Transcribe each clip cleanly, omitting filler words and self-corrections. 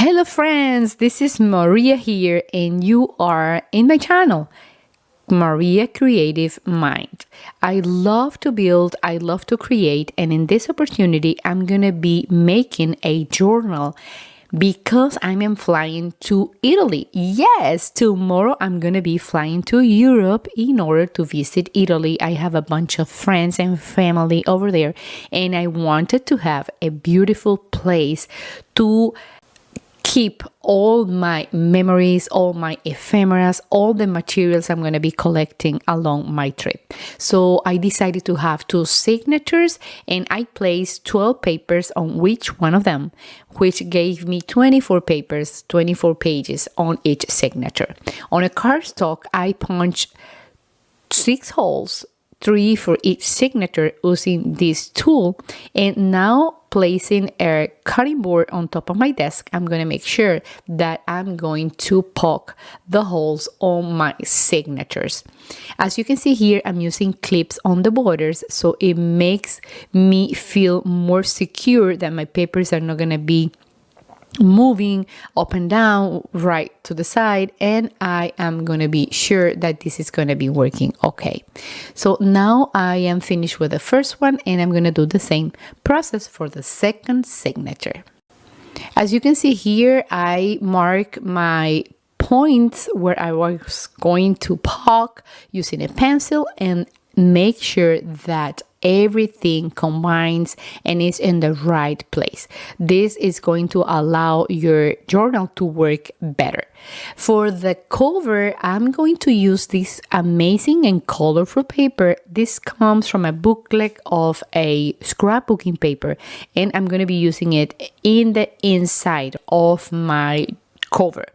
Hello friends, this is Maria here and you are in my channel, Maria Creative Mind. I love to build, I love to create, and in this opportunity I'm gonna be making a journal because I am flying to Italy. Yes, tomorrow I'm gonna be flying to Europe in order to visit Italy. I have a bunch of friends and family over there and I wanted to have a beautiful place to keep all my memories, all my ephemeras, all the materials I'm going to be collecting along my trip. So I decided to have two signatures and I placed 12 papers on each one of them, which gave me 24 papers, 24 pages on each signature. On a cardstock, I punched 6 holes, 3 for each signature using this tool, and now placing a cutting board on top of my desk, I'm going to make sure that I'm going to poke the holes on my signatures. As you can see here, I'm using clips on the borders, so it makes me feel more secure that my papers are not going to be moving up and down, right to the side, and I am going to be sure that this is going to be working okay. So now I am finished with the first one and I'm going to do the same process for the second signature. As you can see here, I mark my points where I was going to poke using a pencil and make sure that everything combines and is in the right place. This is going to allow your journal to work better. For the cover, I'm going to use this amazing and colorful paper. This comes from a booklet of a scrapbooking paper, and I'm going to be using it in the inside of my cover.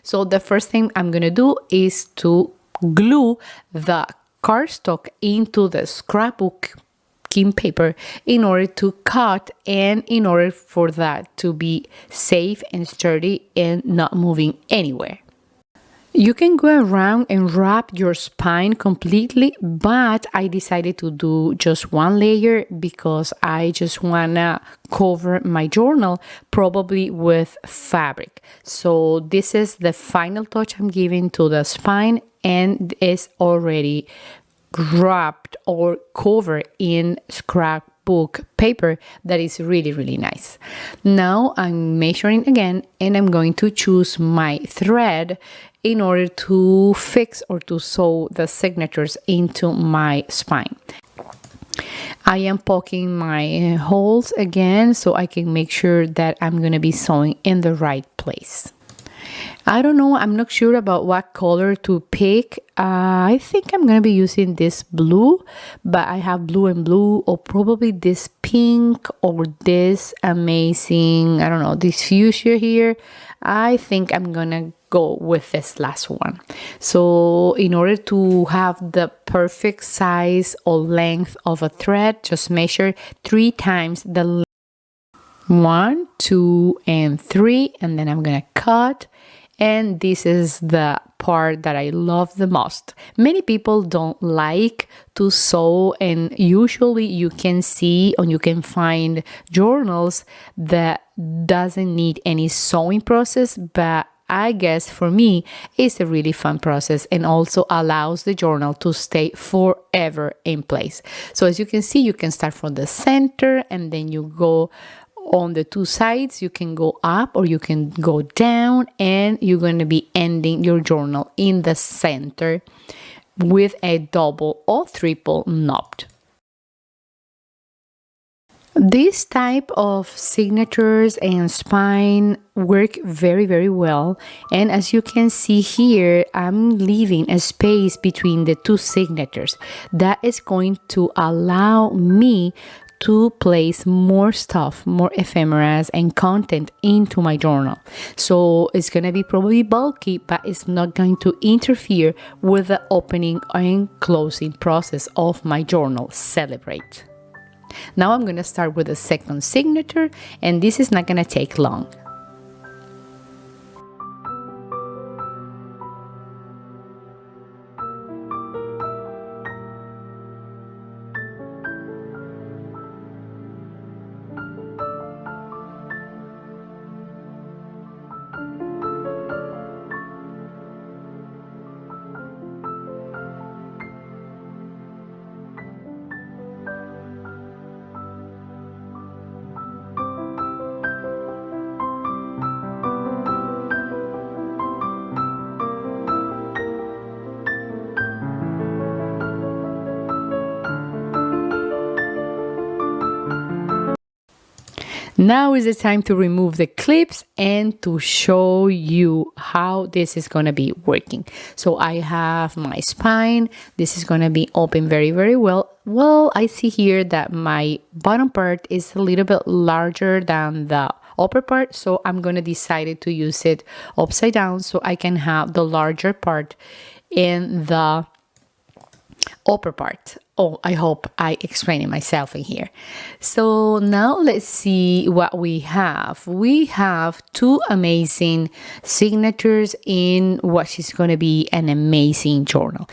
So the first thing I'm going to do is to glue the cardstock into the scrapbook paper in order to cut and in order for that to be safe and sturdy and not moving anywhere. You can go around and wrap your spine completely, but I decided to do just one layer because I just wanna cover my journal probably with fabric. So this is the final touch I'm giving to the spine and it's already wrapped or covered in scrapbook paper that is really nice. Now I'm measuring again and I'm going to choose my thread in order to fix or to sew the signatures into my spine. I am poking my holes again so I can make sure that I'm going to be sewing in the right place. I don't know, I'm not sure about what color to pick. I think I'm gonna be using this blue, but I have blue and blue, or probably this pink or this amazing, I don't know, this fuchsia here. I think I'm gonna go with this last one. So in order to have the perfect size or length of a thread, just measure 3 times the length. 1, 2, and 3, and then I'm gonna cut. And this is the part that I love the most. Many people don't like to sew, and usually you can see or you can find journals that doesn't need any sewing process, but I guess for me it's a really fun process and also allows the journal to stay forever in place. So as you can see, you can start from the center and then you go on the 2 sides. You can go up or you can go down, and you're going to be ending your journal in the center with a double or triple knot. This type of signatures and spine work very well, and as you can see here, I'm leaving a space between the 2 signatures. That is going to allow me to place more stuff, more ephemeras and content into my journal. So it's gonna be probably bulky, but it's not going to interfere with the opening and closing process of my journal. Celebrate. Now I'm gonna start with the second signature, and this is not gonna take long. Now is the time to remove the clips and to show you how this is going to be working. So I have my spine. This is going to be open very, very well. Well, I see here that my bottom part is a little bit larger than the upper part, so I'm going to decide to use it upside down so I can have the larger part in the upper part. Oh, I hope I explained it myself in here. So now let's see what we have. We have two amazing signatures in what is going to be an amazing journal.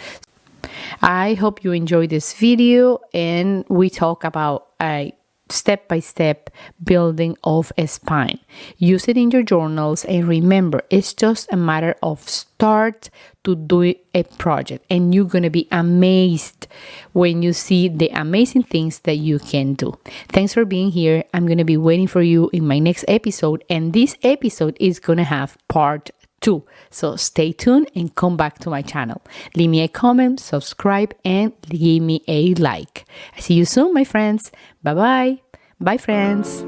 I hope you enjoyed this video, and we talk about a step-by-step building of a spine. Use it in your journals, and remember, it's just a matter of start to do a project, and you're going to be amazed when you see the amazing things that you can do. Thanks for being here. I'm going to be waiting for you in my next episode, and this episode is going to have part 2. So stay tuned and come back to my channel. Leave me a comment, subscribe, and give me a like. I see you soon, my friends. Bye-bye. Bye, friends.